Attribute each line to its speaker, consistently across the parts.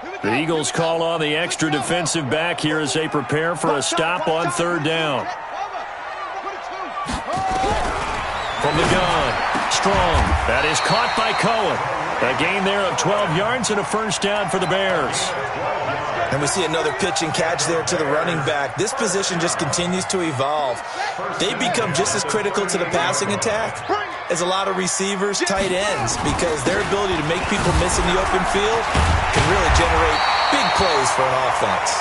Speaker 1: The Eagles call on the extra defensive back here as they prepare for a stop on third down. From the gun, Strong. That is caught by Cohen. A gain there of 12 yards and a first down for the Bears.
Speaker 2: And we see another pitch and catch there to the running back. This position just continues to evolve. They become just as critical to the passing attack as a lot of receivers, tight ends, because their ability to make people miss in the open field can really generate big plays for an offense.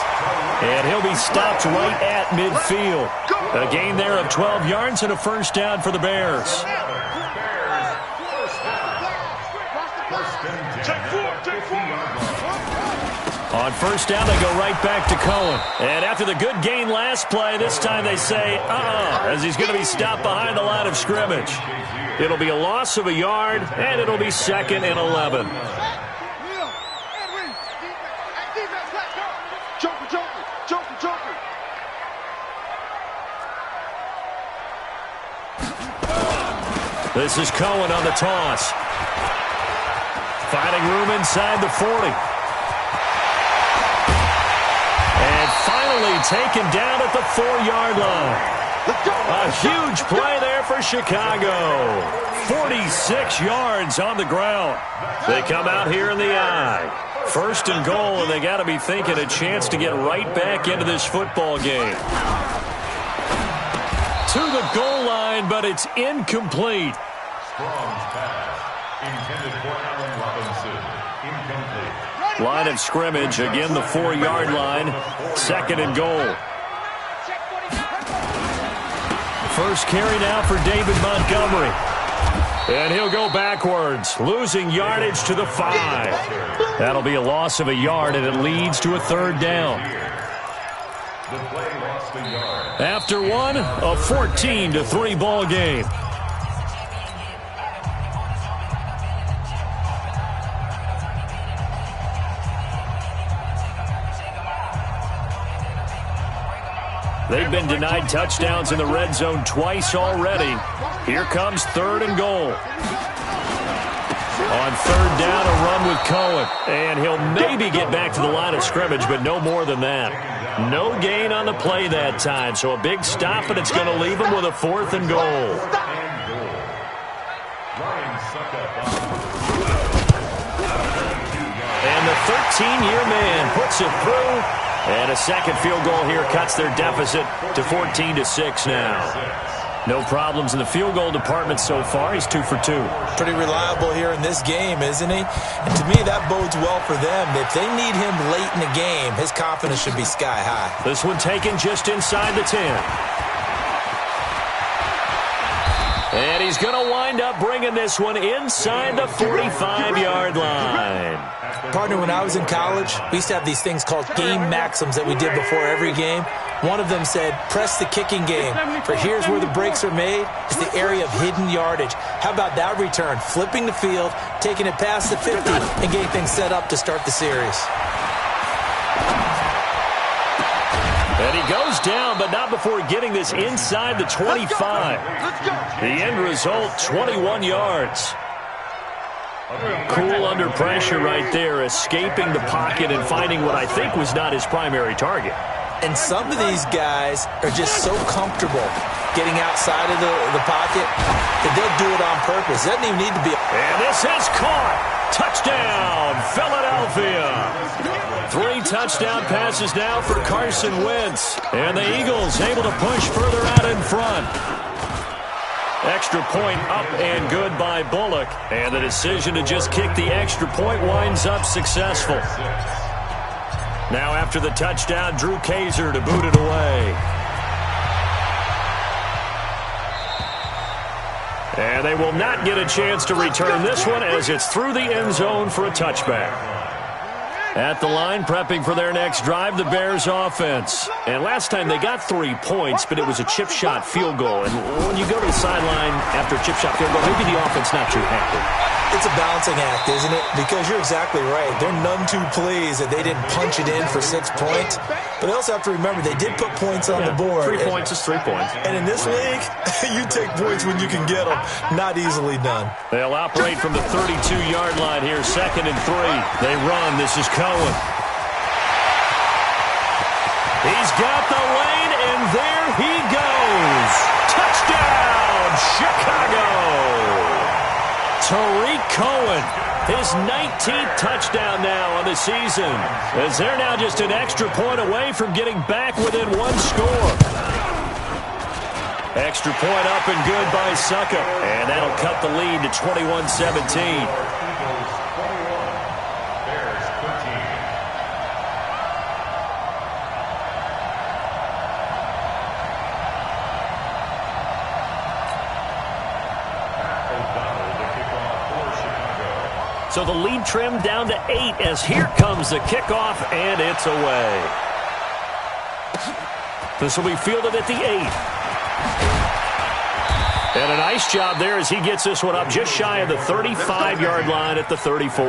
Speaker 1: And he'll be stopped right at midfield. A gain there of 12 yards and a first down for the Bears. On first down, they go right back to Cohen. And after the good gain last play, this time they say, as he's going to be stopped behind the line of scrimmage. It'll be a loss of a yard, and it'll be 2nd and 11. This is Cohen on the toss. Finding room inside the 40. And finally taken down at the 4-yard line. A huge play there for Chicago. 46 yards on the ground. They come out here in the eye. 1st and goal, and they got to be thinking a chance to get right back into this football game. To the goal line, but it's incomplete.
Speaker 3: Strong's pass, intended for Allen Robinson, incomplete.
Speaker 1: Line of scrimmage, again the 4-yard line, 2nd and goal. First carry now for David Montgomery. And he'll go backwards, losing yardage to the 5. That'll be a loss of a yard, and it leads to a 3rd down.
Speaker 3: The play lost a yard.
Speaker 1: After one, a 14-3 ball game. They've been denied touchdowns in the red zone twice already. Here comes 3rd and goal. On 3rd down, a run with Cohen. And he'll maybe get back to the line of scrimmage, but no more than that. No gain on the play that time, so a big stop, and it's going to leave him with a 4th and goal. And the 13-year man puts it through. And a second field goal here cuts their deficit to 14-6 now. No problems in the field goal department so far. He's 2 for 2.
Speaker 2: Pretty reliable here in this game, isn't he? And to me, that bodes well for them. If they need him late in the game, his confidence should be sky high.
Speaker 1: This one taken just inside the 10. And he's going to wind up bringing this one inside the 45-yard line.
Speaker 2: Partner, when I was in college, we used to have these things called game maxims that we did before every game. One of them said, press the kicking game, for here's where the breaks are made. It's the area of hidden yardage. How about that return? Flipping the field, taking it past the 50, and getting things set up to start the series.
Speaker 1: And he goes down, but not before getting this inside the 25. The end result, 21 yards. Cool under pressure right there, escaping the pocket and finding what I think was not his primary target.
Speaker 2: And some of these guys are just so comfortable getting outside of the pocket that they'll do it on purpose. It doesn't even need to be.
Speaker 1: And this is caught. Touchdown, Philadelphia. 3 touchdown passes now for Carson Wentz. And the Eagles able to push further out in front. Extra point up and good by Bullock. And the decision to just kick the extra point winds up successful. Now after the touchdown, Drew Kaiser to boot it away. And they will not get a chance to return this one as it's through the end zone for a touchback. At the line, prepping for their next drive, the Bears offense. And last time they got 3 points, but it was a chip shot field goal. And when you go to the sideline after a chip shot field goal, maybe the offense not too happy.
Speaker 2: It's a balancing act, isn't it? Because you're exactly right. They're none too pleased that they didn't punch it in for 6 points. But they also have to remember they did put points on the board.
Speaker 1: 3 points is 3 points.
Speaker 2: And in this league, you take points when you can get them. Not easily done.
Speaker 1: They'll operate from the 32-yard line here, 2nd and 3. They run. This is Cohen. going. He's got the lane, and there he goes. Touchdown, Chicago. Tariq Cohen, his 19th touchdown now on the season, as they're now just an extra point away from getting back within one score. Extra point up and good by Succa, and that'll cut the lead to 21-17. So the lead trimmed down to 8 as here comes the kickoff, and it's away. This will be fielded at the 8. And a nice job there as he gets this one up just shy of the 35-yard line at the 34.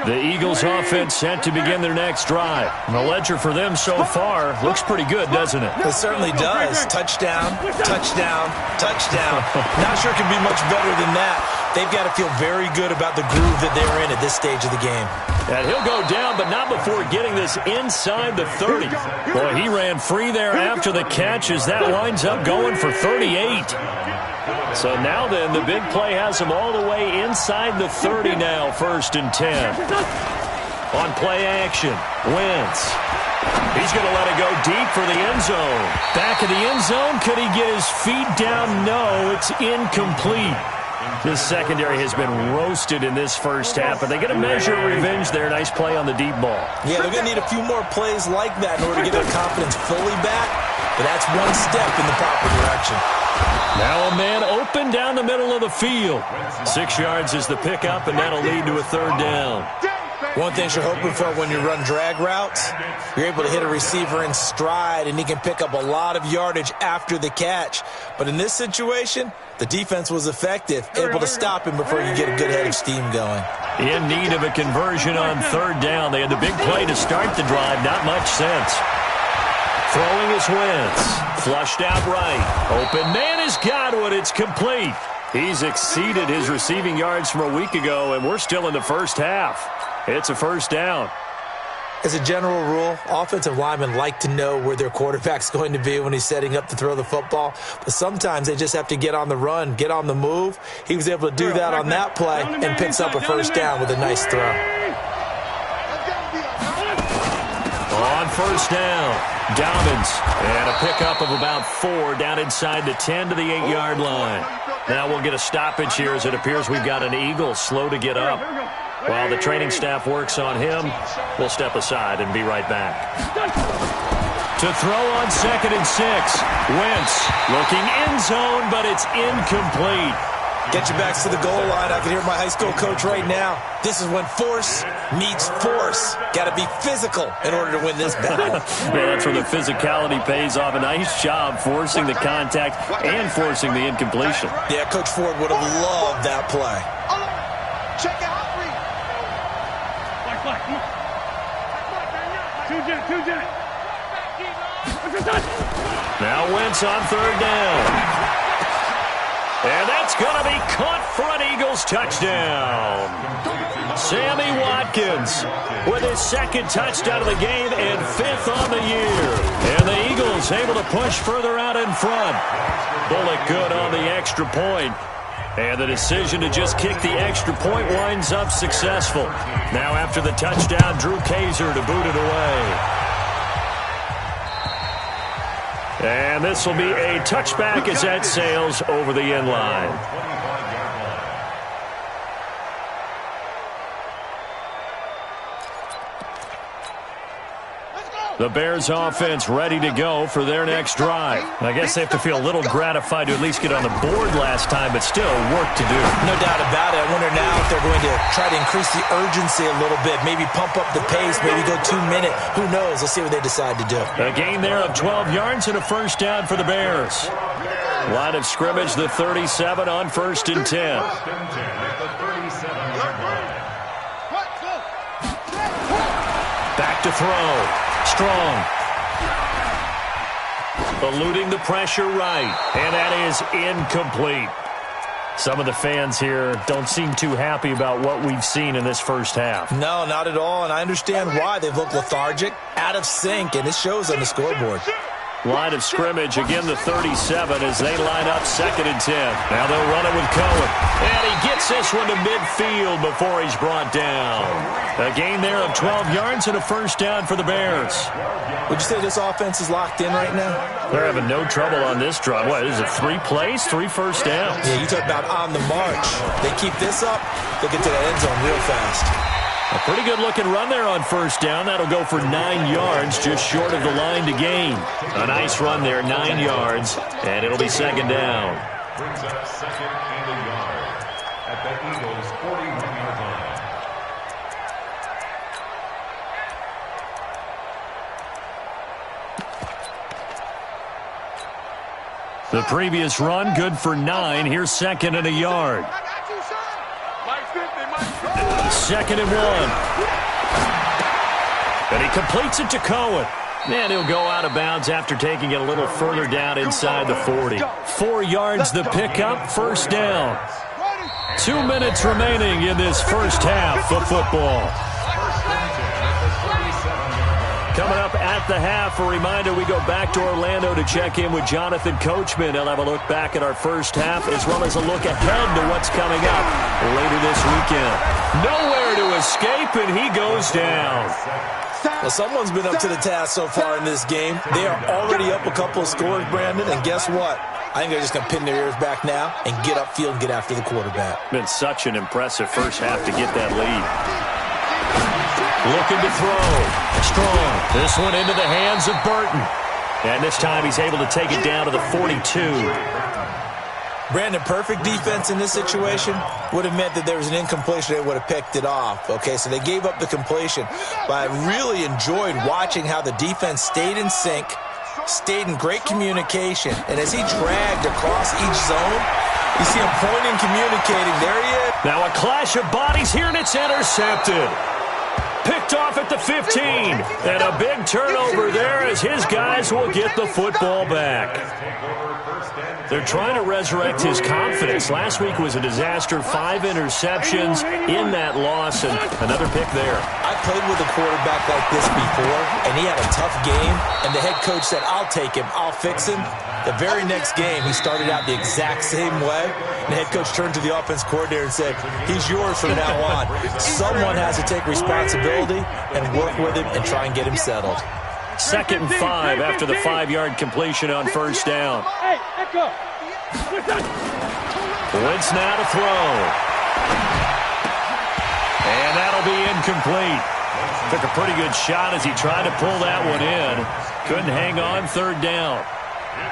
Speaker 1: The Eagles offense set to begin their next drive. And the ledger for them so far looks pretty good, doesn't it?
Speaker 2: It certainly does. Touchdown, touchdown, touchdown. Not sure it can be much better than that. They've got to feel very good about the groove that they're in at this stage of the game.
Speaker 1: And he'll go down, but not before getting this inside the 30. Boy, he ran free there after the catch as that winds up going for 38. So now then, the big play has him all the way inside the 30 now, 1st and 10. On play action, Wentz. He's going to let it go deep for the end zone. Back of the end zone, could he get his feet down? No, it's incomplete. This secondary has been roasted in this first half, but they get a measure of revenge there. Nice play on the deep ball.
Speaker 2: Yeah, they're going to need a few more plays like that in order to get their confidence fully back, but that's one step in the proper direction.
Speaker 1: Now a man open down the middle of the field. 6 yards is the pickup, and that'll lead to a 3rd down.
Speaker 2: One thing you're hoping for when you run drag routes, you're able to hit a receiver in stride, and he can pick up a lot of yardage after the catch. But in this situation, the defense was effective, able to stop him before you get a good head of steam going.
Speaker 1: In need of a conversion on 3rd down. They had the big play to start the drive. Not much sense. Throwing is Wentz. Flushed out right. Open man has got one. It's complete. He's exceeded his receiving yards from a week ago, and we're still in the first half. It's a 1st down.
Speaker 2: As a general rule, offensive linemen like to know where their quarterback's going to be when he's setting up to throw the football. But sometimes they just have to get on the run, get on the move. He was able to do that on that play and picks up a 1st down with a nice throw.
Speaker 1: On 1st down, Dobbins. And a pickup of about 4 down inside the 10 to the 8-yard line. Now we'll get a stoppage here as it appears we've got an Eagle slow to get up. While the training staff works on him, we'll step aside and be right back. To throw on 2nd and 6. Wentz looking end zone, but it's incomplete.
Speaker 2: Get your backs to the goal line. I can hear my high school coach right now. This is when force meets force. Got to be physical in order to win this battle.
Speaker 1: Yeah, that's where the physicality pays off. A nice job forcing the contact and forcing the incompletion.
Speaker 2: Yeah, Coach Ford would have loved that play.
Speaker 4: Check out.
Speaker 1: Now Wentz on 3rd down. And that's going to be caught for an Eagles touchdown. Sammy Watkins with his 2nd touchdown of the game and 5th on the year. And the Eagles able to push further out in front. Bullock good on the extra point. And the decision to just kick the extra point winds up successful. Now after the touchdown, Drew Kaiser to boot it away. And this will be a touchback as that sails over the end line. The Bears offense ready to go for their next drive. I guess they have to feel a little gratified to at least get on the board last time, but still work to do.
Speaker 2: No doubt about it. I wonder now if they're going to try to increase the urgency a little bit, maybe pump up the pace, maybe go 2-minute. Who knows? Let's see what they decide to do.
Speaker 1: A gain there of 12 yards and a 1st down for the Bears. Line of scrimmage, the 37 on 1st and 10. Back to throw. Strong. Eluding the pressure right. And that is incomplete. Some of the fans here don't seem too happy about what we've seen in this first half.
Speaker 2: No, not at all, and I understand why. They've looked lethargic, out of sync, and it shows on the scoreboard.
Speaker 1: Line of scrimmage, again the 37 as they line up 2nd and 10. Now they'll run it with Cohen. And he gets this one to midfield before he's brought down. A gain there of 12 yards and a first down for the Bears.
Speaker 2: Would you say this offense is locked in right now?
Speaker 1: They're having no trouble on this drive. What, is it 3 plays, 3 first downs?
Speaker 2: Yeah, you talk about on the march. They keep this up, they'll get to the end zone real fast.
Speaker 1: A pretty good-looking run there on first down. That'll go for 9 yards, just short of the line to gain. A nice run there, 9 yards, and it'll be 2nd down.
Speaker 3: Brings up 2nd and a yard at the Eagles' 41-yard line.
Speaker 1: The previous run, good for 9. Here's 2nd and a yard. 2nd and 1. And he completes it to Cohen. And he'll go out of bounds after taking it a little further down inside the 40. 4 yards the pickup, first down. 2 minutes remaining in this first half of football. Coming up at the half, a reminder, we go back to Orlando to check in with Jonathan Coachman. He'll have a look back at our first half as well as a look ahead to what's coming up later this weekend. Nowhere to escape, and he goes down.
Speaker 2: Well, someone's been up to the task so far in this game. They are already up a couple of scores, Brandon, and guess what? I think they're just going to pin their ears back now and get upfield and get after the quarterback.
Speaker 1: Been such an impressive first half to get that lead. Looking to throw. Strong. This one into the hands of Burton. And this time he's able to take it down to the 42.
Speaker 2: Brandon, perfect defense in this situation would have meant that there was an incompletion. They would have picked it off. Okay, so they gave up the completion. But I really enjoyed watching how the defense stayed in sync, stayed in great communication. And as he dragged across each zone, you see him pointing, communicating. There he is.
Speaker 1: Now a clash of bodies here, and it's intercepted. Picked off at the 15. And a big turnover there as his guys will get the football back. They're trying to resurrect his confidence. Last week was a disaster. 5 interceptions in that loss, and another pick there.
Speaker 2: I played with a quarterback like this before, and he had a tough game, and the head coach said, I'll take him, I'll fix him. The very next game, he started out the exact same way, and the head coach turned to the offense coordinator and said, he's yours from now on. Someone has to take responsibility and work with him and try and get him settled.
Speaker 1: 2nd and 5 after the 5-yard completion on first down. Wentz now to throw. And that'll be incomplete. Took a pretty good shot as he tried to pull that one in. Couldn't hang on, 3rd down.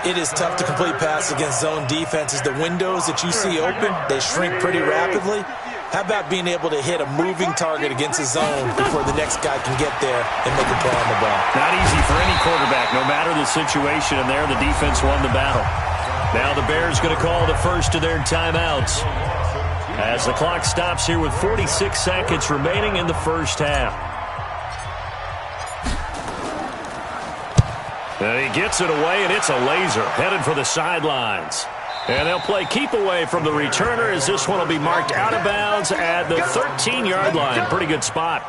Speaker 2: It is tough to complete passes against zone defenses. The windows that you see open, they shrink pretty rapidly. How about being able to hit a moving target against a zone before the next guy can get there and make a play on the ball?
Speaker 1: Not easy for any quarterback, no matter the situation, and there the defense won the battle. Now the Bears going to call the first of their timeouts as the clock stops here with 46 seconds remaining in the first half. And he gets it away, and it's a laser headed for the sidelines. And they'll play keep away from the returner as this one will be marked out of bounds at the 13-yard line. Pretty good spot.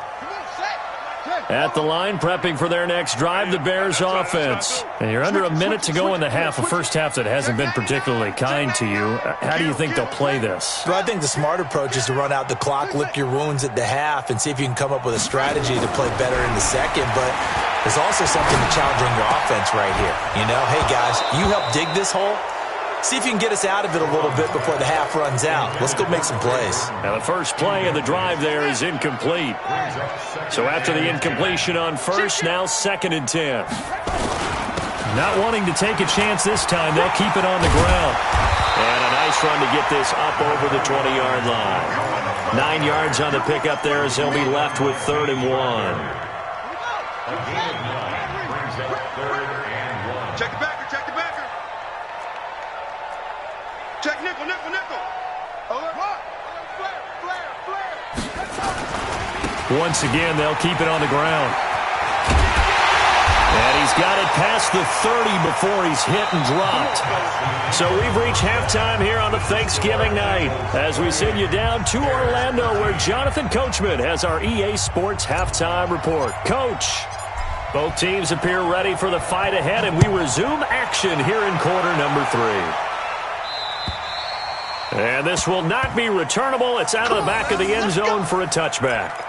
Speaker 1: At the line, prepping for their next drive, the Bears offense. And you're under a minute to go in the half, a first half that hasn't been particularly kind to you. How do you think they'll play this?
Speaker 2: Well, I think the smart approach is to run out the clock, lick your wounds at the half, and see if you can come up with a strategy to play better in the second. But there's also something to challenging your offense right here. You know, hey, guys, you help dig this hole. See if you can get us out of it a little bit before the half runs out. Let's go make some plays.
Speaker 1: Now the first play of the drive there is incomplete. So after the incompletion on first, now 2nd and 10. Not wanting to take a chance this time, they'll keep it on the ground. And a nice run to get this up over the 20-yard line. 9 yards on the pickup there as they'll be left with 3rd and 1.
Speaker 3: A gain of 9 brings up 3rd and 1.
Speaker 4: Check the backer, check the backer. Check nickel, nickel, nickel.
Speaker 1: Once again, they'll keep it on the ground. And he's got it past the 30 before he's hit and dropped. So we've reached halftime here on the Thanksgiving night as we send you down to Orlando where Jonathan Coachman has our EA Sports halftime report. Coach, both teams appear ready for the fight ahead, and we resume action here in quarter number 3. And this will not be returnable. It's out of the back of the end zone for a touchback.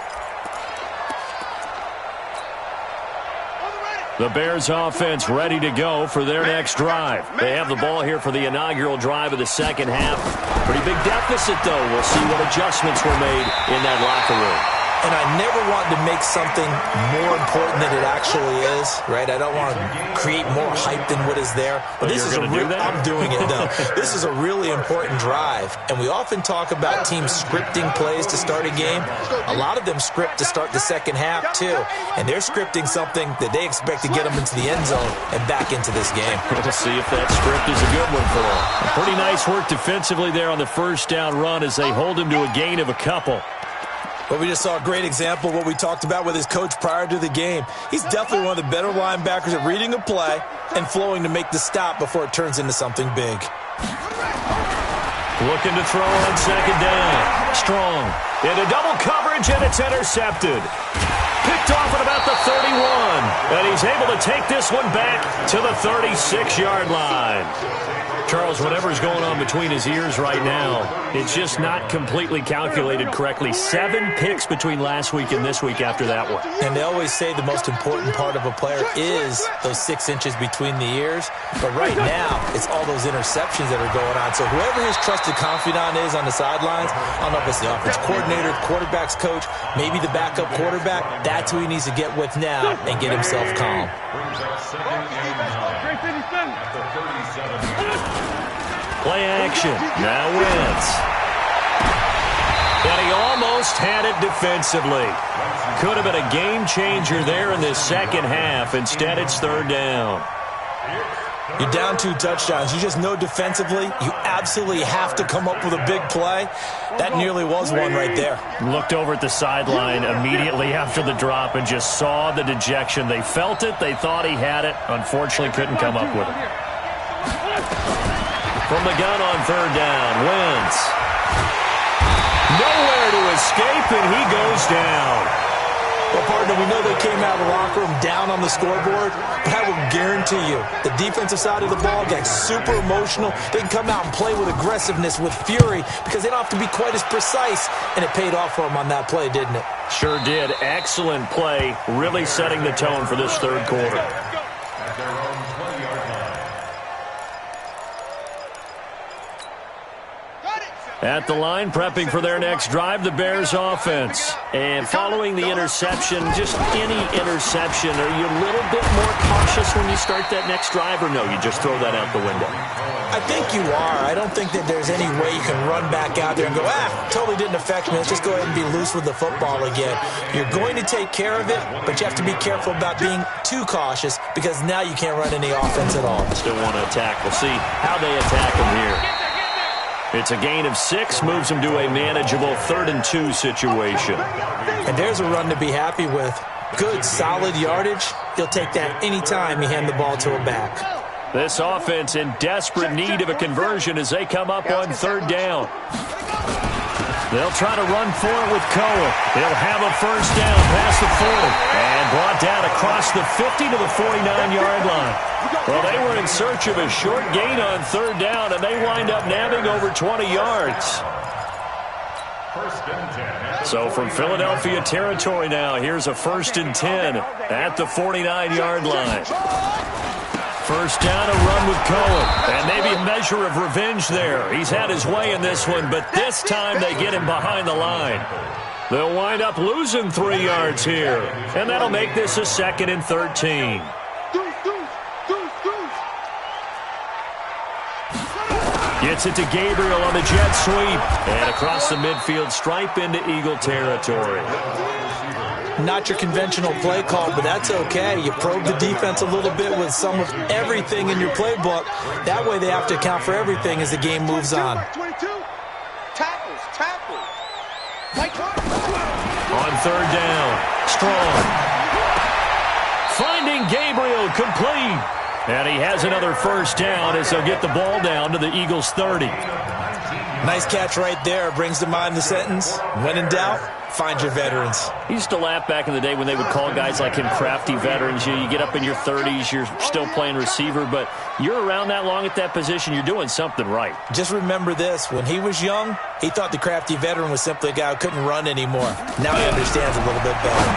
Speaker 1: The Bears offense ready to go for their next drive. They have the ball here for the inaugural drive of the second half. Pretty big deficit, though. We'll see what adjustments were made in that locker room.
Speaker 2: And I never want to make something more important than it actually is, right? I don't want to create more hype than what is there. But this is I'm doing it, though. This is a really important drive. And we often talk about teams scripting plays to start a game. A lot of them script to start the second half, too. And they're scripting something that they expect to get them into the end zone and back into this game.
Speaker 1: We'll see if that script is a good one for them. Pretty nice work defensively there on the first down run as they hold him to a gain of a couple.
Speaker 2: But we just saw a great example of what we talked about with his coach prior to the game. He's definitely one of the better linebackers at reading a play and flowing to make the stop before it turns into something big.
Speaker 1: Looking to throw on second down. Strong. Into double coverage, and it's intercepted. Picked off at about the 31. And he's able to take this one back to the 36-yard line. Charles, whatever's going on between his ears right now, it's just not completely calculated correctly. 7 picks between last week and this week after that one.
Speaker 2: And they always say the most important part of a player is those 6 inches between the ears. But right now, it's all those interceptions that are going on. So whoever his trusted confidant is on the sidelines, I don't know if it's the offense coordinator, the quarterback's coach, maybe the backup quarterback, that's who he needs to get with now and get himself calm.
Speaker 1: Play action. Now Wentz. And he almost had it defensively. Could have been a game changer there in this second half. Instead, it's third down.
Speaker 2: You're down 2 touchdowns. You just know defensively you absolutely have to come up with a big play. That nearly was one right there.
Speaker 1: Looked over at the sideline immediately after the drop and just saw the dejection. They felt it. They thought he had it. Unfortunately, couldn't come up with it. From the gun on third down, Wentz. Nowhere to escape, and he goes down.
Speaker 2: Well, partner, we know they came out of the locker room down on the scoreboard, but I will guarantee you the defensive side of the ball gets super emotional. They can come out and play with aggressiveness, with fury, because they don't have to be quite as precise, and it paid off for them on that play, didn't it?
Speaker 1: Sure did. Excellent play, really setting the tone for this third quarter. At the line, prepping for their next drive, the Bears offense. And following the interception, just any interception, are you a little bit more cautious when you start that next drive, or no, you just throw that out the window?
Speaker 2: I think you are. I don't think that there's any way you can run back out there and go, totally didn't affect me. Let's just go ahead and be loose with the football again. You're going to take care of it, but you have to be careful about being too cautious because now you can't run any offense at all.
Speaker 1: Still want to attack. We'll see how they attack him here. It's a gain of 6, moves him to a manageable 3rd and 2 situation.
Speaker 2: And there's a run to be happy with. Good, solid yardage. He'll take that anytime you hand the ball to a back.
Speaker 1: This offense in desperate need of a conversion as they come up on third down. They'll try to run for it with Cohen. They'll have a first down past the 40 and brought down across the 50 to the 49-yard line. Well, they were in search of a short gain on third down, and they wind up nabbing over 20 yards. So from Philadelphia territory now, here's a 1st and 10 at the 49-yard line. First down, a run with Cohen. And maybe a measure of revenge there. He's had his way in this one, but this time they get him behind the line. They'll wind up losing 3 yards here. And that'll make this a 2nd and 13. Gets it to Gabriel on the jet sweep. And across the midfield stripe into Eagle territory.
Speaker 2: Not your conventional play call, but that's okay. You probe the defense a little bit with some of everything in your playbook. That way they have to account for everything as the game moves on.
Speaker 1: On third down, Strong. Finding throwing Gabriel complete. And he has another first down as they'll get the ball down to the Eagles' 30.
Speaker 2: Nice catch right there. Brings to mind the sentence, when in doubt, find your veterans.
Speaker 1: He used to laugh back in the day when they would call guys like him crafty veterans. You get up in your 30s, you're still playing receiver, but you're around that long at that position, you're doing something right.
Speaker 2: Just remember this. When he was young, he thought the crafty veteran was simply a guy who couldn't run anymore. Now he understands a little bit better.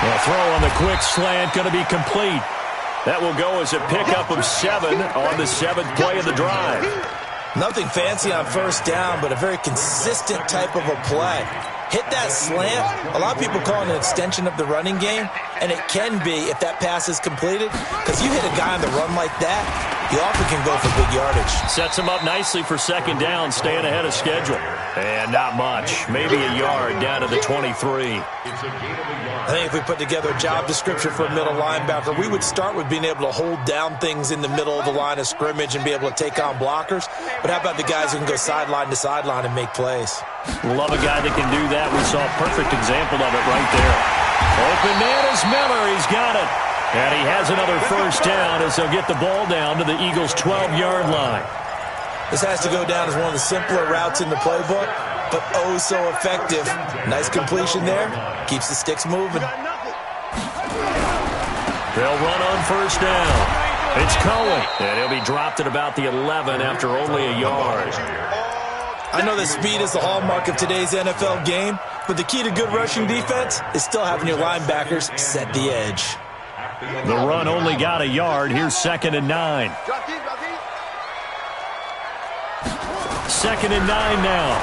Speaker 1: The throw on the quick slant going to be complete. That will go as a pickup of 7 on the 7th play of the drive.
Speaker 2: Nothing fancy on first down, but a very consistent type of a play. Hit that slant. A lot of people call it an extension of the running game, and it can be if that pass is completed, because you hit a guy on the run like that, he often can go for big yardage.
Speaker 1: Sets him up nicely for second down, staying ahead of schedule. And not much. Maybe a yard down to the 23.
Speaker 2: I think if we put together a job description for a middle linebacker, we would start with being able to hold down things in the middle of the line of scrimmage and be able to take on blockers. But how about the guys who can go sideline to sideline and make plays?
Speaker 1: Love a guy that can do that. We saw a perfect example of it right there. Open man is Miller. He's got it. And he has another first down as they'll get the ball down to the Eagles' 12-yard line.
Speaker 2: This has to go down as one of the simpler routes in the playbook, but oh so effective. Nice completion there. Keeps the sticks moving.
Speaker 1: They'll run on first down. It's Cohen, and he'll be dropped at about the 11 after only a yard.
Speaker 2: I know that speed is the hallmark of today's NFL game, but the key to good rushing defense is still having your linebackers set the edge.
Speaker 1: The run only got a yard. Here's 2nd and 9. 2nd and 9 now.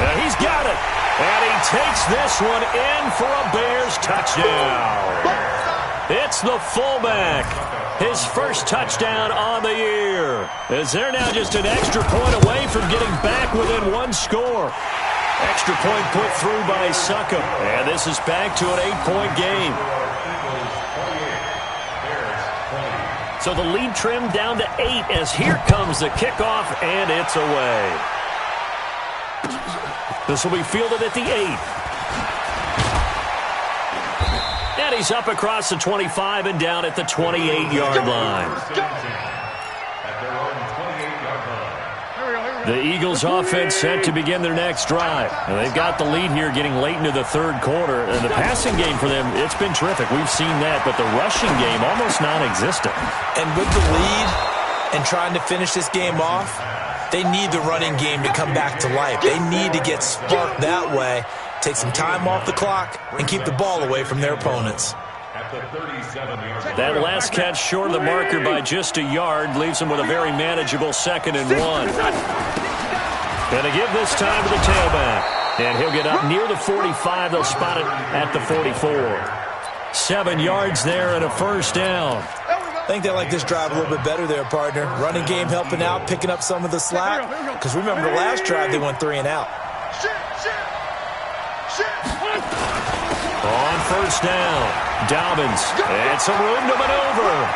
Speaker 1: And he's got it. And he takes this one in for a Bears touchdown. It's the fullback. His first touchdown on the year. As they're now just an extra point away from getting back within one score. Extra point put through by Succop. And this is back to an 8-point game. So the lead trimmed down to 8 as here comes the kickoff, and it's away. This will be fielded at the 8. And he's up across the 25 and down at the 28-yard line. The Eagles offense set to begin their next drive. And they've got the lead here getting late into the third quarter. And the passing game for them, it's been terrific. We've seen that. But the rushing game, almost non-existent.
Speaker 2: And with the lead and trying to finish this game off, they need the running game to come back to life. They need to get sparked that way, take some time off the clock, and keep the ball away from their opponents.
Speaker 1: That last catch short of the marker by just a yard leaves him with a very manageable 2nd and 1. Going to give this time to the tailback. And he'll get up near the 45. They'll spot it at the 44. 7 yards there and a first down.
Speaker 2: I think they like this drive a little bit better there, partner. Running game helping out, picking up some of the slack. Because remember the last drive, they went 3 and out.
Speaker 1: On first down, Dobbins, and some room to maneuver.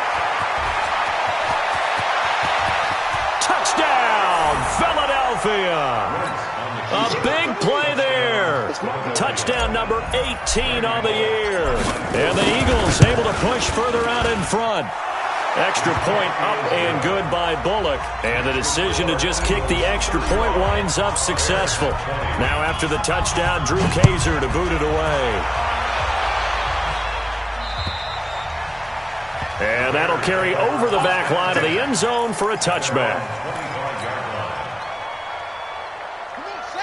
Speaker 1: Touchdown, Philadelphia. A big play there. Touchdown number 18 on the year. And the Eagles able to push further out in front. Extra point up and good by Bullock. And the decision to just kick the extra point winds up successful. Now after the touchdown, Drew Kaiser to boot it away. And that'll carry over the back line of the end zone for a touchback.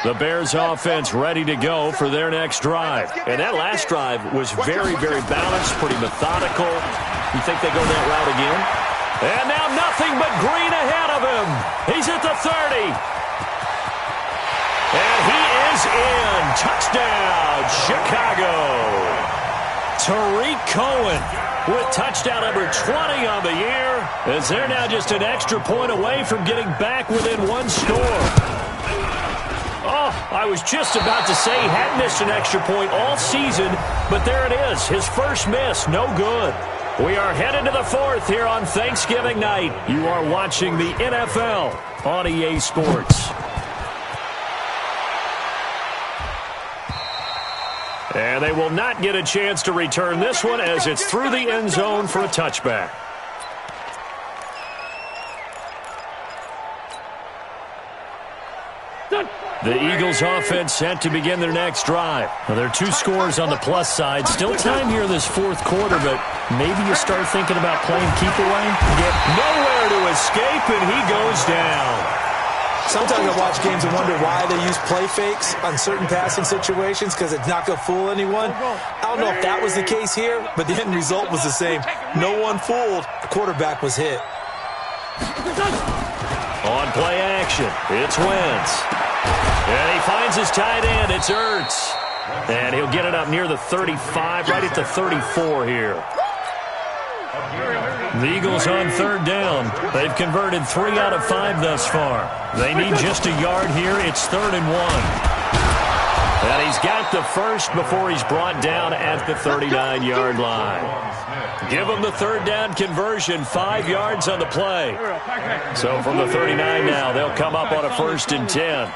Speaker 1: The Bears offense ready to go for their next drive. And that last drive was very, very balanced, pretty methodical. You think they go that route again? And now nothing but green ahead of him. He's at the 30. And he is in. Touchdown, Chicago. Tariq Cohen with touchdown number 20 on the year, as they're now just an extra point away from getting back within one score. Oh, I was just about to say he hadn't missed an extra point all season, but there it is, his first miss, no good. We are headed to the fourth here on Thanksgiving night. You are watching the NFL on EA Sports. And they will not get a chance to return this one as it's through the end zone for a touchback. The Eagles offense set to begin their next drive. Well, there are 2 scores on the plus side. Still time here in this fourth quarter, but maybe you start thinking about playing keep away. Get nowhere to escape, and he goes down.
Speaker 2: Sometimes I watch games and wonder why they use play fakes on certain passing situations because it's not going to fool anyone. I don't know if that was the case here, but the end result was the same. No one fooled. The quarterback was hit.
Speaker 1: On play action, it's Wentz. And he finds his tight end. It's Ertz. And he'll get it up near the 35, right at the 34 here. The Eagles on third down. They've converted 3 out of 5 thus far. They need just a yard here. It's 3rd and 1. And he's got the first before he's brought down at the 39-yard line. Give them the third down conversion, 5 yards on the play. So from the 39 now, they'll come up on a 1st and 10.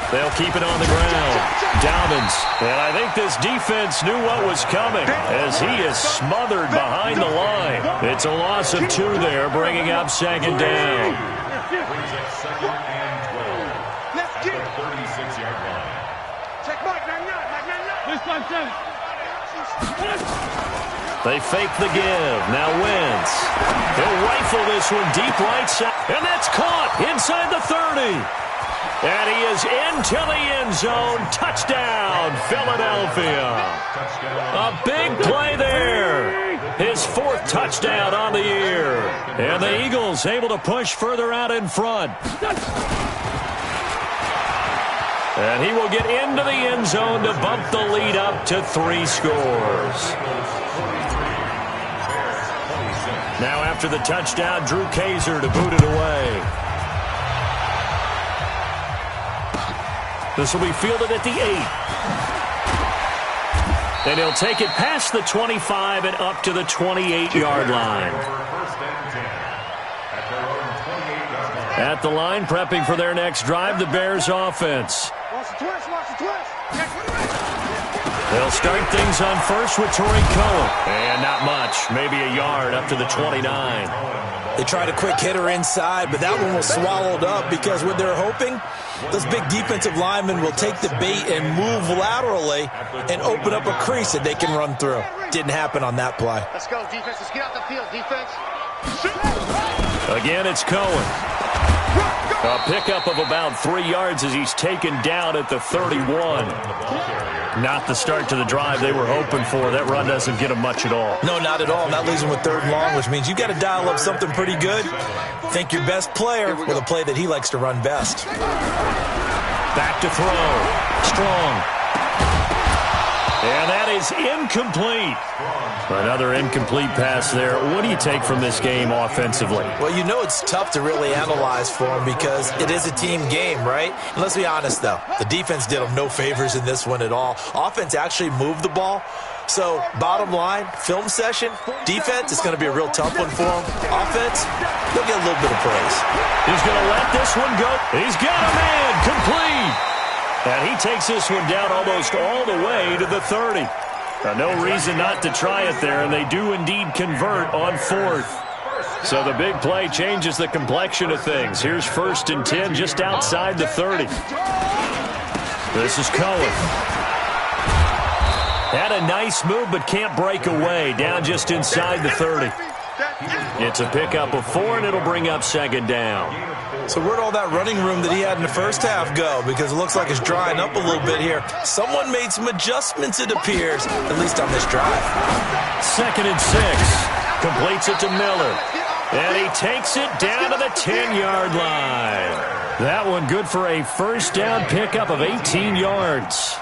Speaker 1: They'll keep it on the ground. Dobbins. And I think this defense knew what was coming as he is smothered behind the line. It's a loss of 2 there, bringing up 2nd down.
Speaker 3: Brings up 2nd and 12. At the 36-yard line.
Speaker 4: Check Mike, 99.
Speaker 1: They fake the give. Now Wentz. He'll rifle this one deep right side. And that's caught inside the 30. And he is into the end zone. Touchdown, Philadelphia. A big play there. His 4th touchdown on the year. And the Eagles able to push further out in front. And he will get into the end zone to bump the lead up to 3 scores. Now after the touchdown, Drew Kaiser to boot it away. This will be fielded at the 8. And he'll take it past the 25 and up to the 28-yard line. At the line, prepping for their next drive, the Bears offense. They'll start things on first with Torrey Cohen. And not much, maybe a yard up to the 29.
Speaker 2: They tried a quick hitter inside, but that one was swallowed up because what they're hoping, those big defensive linemen will take the bait and move laterally and open up a crease that they can run through. Didn't happen on that play.
Speaker 4: Let's go, defense. Let's get out the field, defense.
Speaker 1: Again, it's Cohen. A pickup of about 3 yards as he's taken down at the 31. Not the start to the drive they were hoping for. That run doesn't get them much at all.
Speaker 2: No, not at all. And that leaves them with 3rd and long, which means you got to dial up something pretty good. Think your best player with a play that he likes to run best.
Speaker 1: Back to throw. Strong. And that is incomplete. Another incomplete pass there. What do you take from this game offensively?
Speaker 2: Well, you know it's tough to really analyze for them because it is a team game, right? And let's be honest, though. The defense did them no favors in this one at all. Offense actually moved the ball. So, bottom line, film session, defense, it's going to be a real tough one for them. Offense, they'll get a little bit of praise.
Speaker 1: He's going to let this one go. He's got a man complete. And he takes this one down almost all the way to the 30. No reason not to try it there, and they do indeed convert on 4th. So the big play changes the complexion of things. Here's 1st and 10 just outside the 30. This is Cohen. Had a nice move, but can't break away. Down just inside the 30. It's a pickup of 4, and it'll bring up 2nd down.
Speaker 2: So where'd all that running room that he had in the first half go? Because it looks like it's drying up a little bit here. Someone made some adjustments, it appears, at least on this drive.
Speaker 1: 2nd and 6. Completes it to Miller. And he takes it down to the 10-yard line. That one good for a 1st down pickup of 18 yards.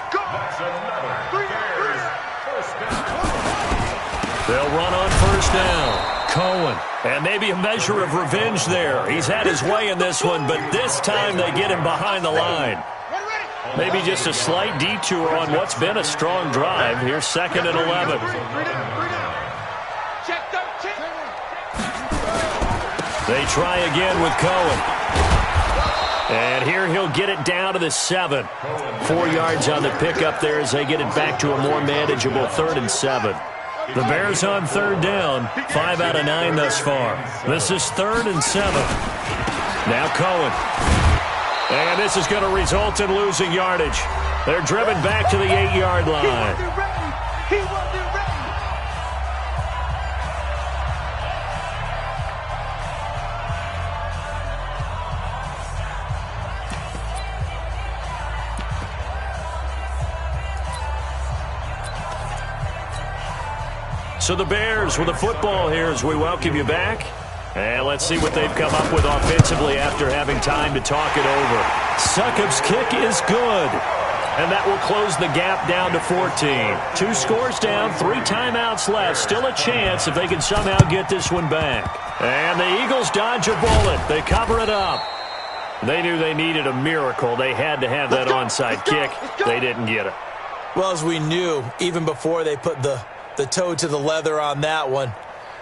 Speaker 1: They'll run on 1st down. Cohen. And maybe a measure of revenge there. He's had his way in this one, but this time they get him behind the line. Maybe just a slight detour on what's been a strong drive. Here's 2nd and 11. They try again with Cohen. And here he'll get it down to the 7. 4 yards on the pickup there as they get it back to a more manageable 3rd and 7. The Bears on 3rd down, 5 out of 9 thus far. This is 3rd and 7. Now Cohen. And this is going to result in losing yardage. They're driven back to the 8-yard line.
Speaker 4: He wasn't ready.
Speaker 1: So the Bears with the football here as we welcome you back. And let's see what they've come up with offensively after having time to talk it over. Succop's kick is good. And that will close the gap down to 14. 2 scores down, 3 timeouts left. Still a chance if they can somehow get this one back. And the Eagles dodge a bullet. They cover it up. They knew they needed a miracle. They had to have that onside kick. They didn't get it.
Speaker 2: Well, as we knew, even before they put the toe to the leather on that one,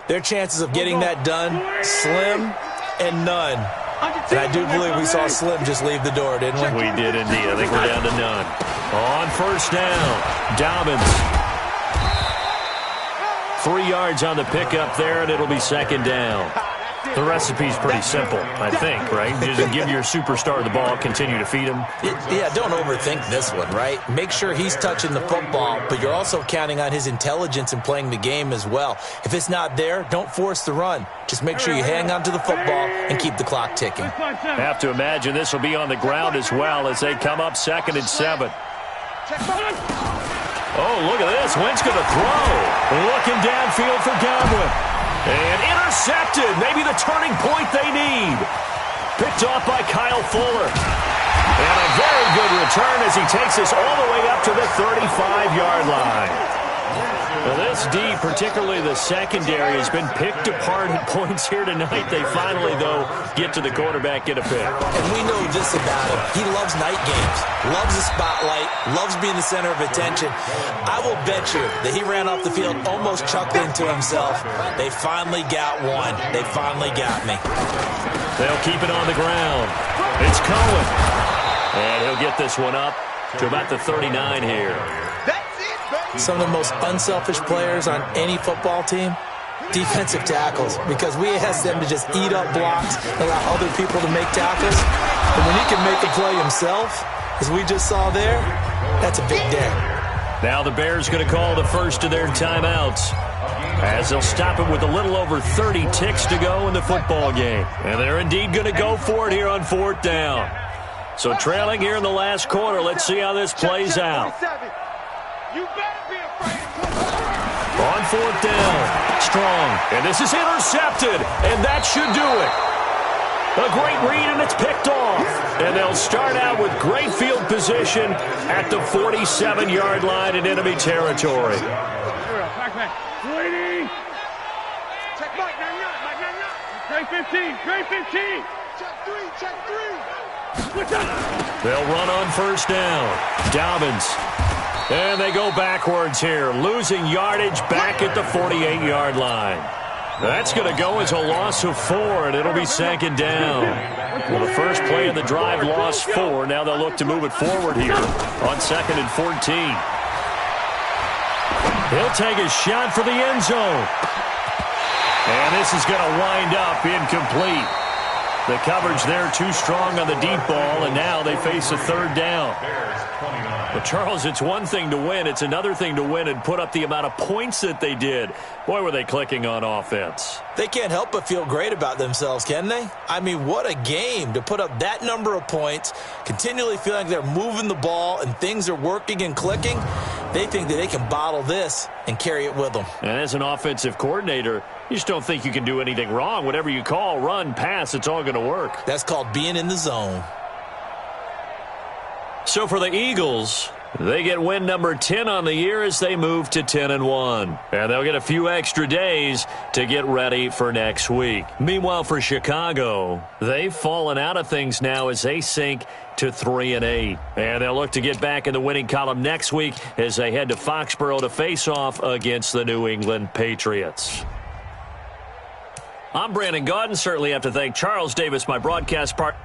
Speaker 2: their chances of getting that done, slim and none. And I do believe we saw Slim just leave the door, didn't we?
Speaker 1: We did indeed. I think we're down to none. On 1st down, Dobbins. 3 yards on the pickup there, and it'll be 2nd down. The recipe's pretty simple, I think, right? Just give your superstar the ball, continue to feed him.
Speaker 2: Yeah, don't overthink this one, right? Make sure he's touching the football, but you're also counting on his intelligence in playing the game as well. If it's not there, don't force the run. Just make sure you hang on to the football and keep the clock ticking.
Speaker 1: Have to imagine this will be on the ground as well as they come up 2nd and 7. Oh, look at this. Wentz going to throw. Looking downfield for Godwin. And intercepted. Maybe the turning point they need. Picked off by Kyle Fuller. And a very good return as he takes this all the way up to the 35-yard line. Well, this D, particularly the secondary, has been picked apart at points here tonight. They finally, though, get to the quarterback, get a pick.
Speaker 2: And we know this about him. He loves night games, loves the spotlight, loves being the center of attention. I will bet you that he ran off the field almost chuckling to himself. They finally got one. They finally got me.
Speaker 1: They'll keep it on the ground. It's Cohen. And he'll get this one up to about the 39 here.
Speaker 2: Some of the most unselfish players on any football team, defensive tackles, because we ask them to just eat up blocks, allow other people to make tackles. And when he can make a play himself, as we just saw there, that's a big day.
Speaker 1: Now the Bears going to call the first of their timeouts as they'll stop it with a little over 30 ticks to go in the football game. And they're indeed going to go for it here on 4th down. So trailing here in the last quarter, let's see how this plays out. On 4th down, Strong, and this is intercepted, and that should do it. A great read, and it's picked off. And they'll start out with great field position at the 47-yard line in enemy territory.
Speaker 4: Great 15, great 15. Check 3.
Speaker 1: They'll run on 1st down. Dobbins. And they go backwards here, losing yardage back at the 48-yard line. That's going to go as a loss of 4, and it'll be 2nd down. Well, the first play of the drive lost 4. Now they'll look to move it forward here on 2nd and 14. He'll take a shot for the end zone. And this is going to wind up incomplete. The coverage there too strong on the deep ball, and now they face a 3rd down. But, Charles, it's one thing to win. It's another thing to win and put up the amount of points that they did. Boy, were they clicking on offense.
Speaker 2: They can't help but feel great about themselves, can they? I mean, what a game to put up that number of points, continually feeling like they're moving the ball and things are working and clicking. They think that they can bottle this and carry it with them.
Speaker 1: And as an offensive coordinator, you just don't think you can do anything wrong. Whatever you call, run, pass, it's all going to work.
Speaker 2: That's called being in the zone.
Speaker 1: So for the Eagles, they get win number 10 on the year as they move to 10-1. And they'll get a few extra days to get ready for next week. Meanwhile, for Chicago, they've fallen out of things now as they sink to 3-8. And they'll look to get back in the winning column next week as they head to Foxborough to face off against the New England Patriots. I'm Brandon Gaudin. Certainly have to thank Charles Davis, my broadcast partner.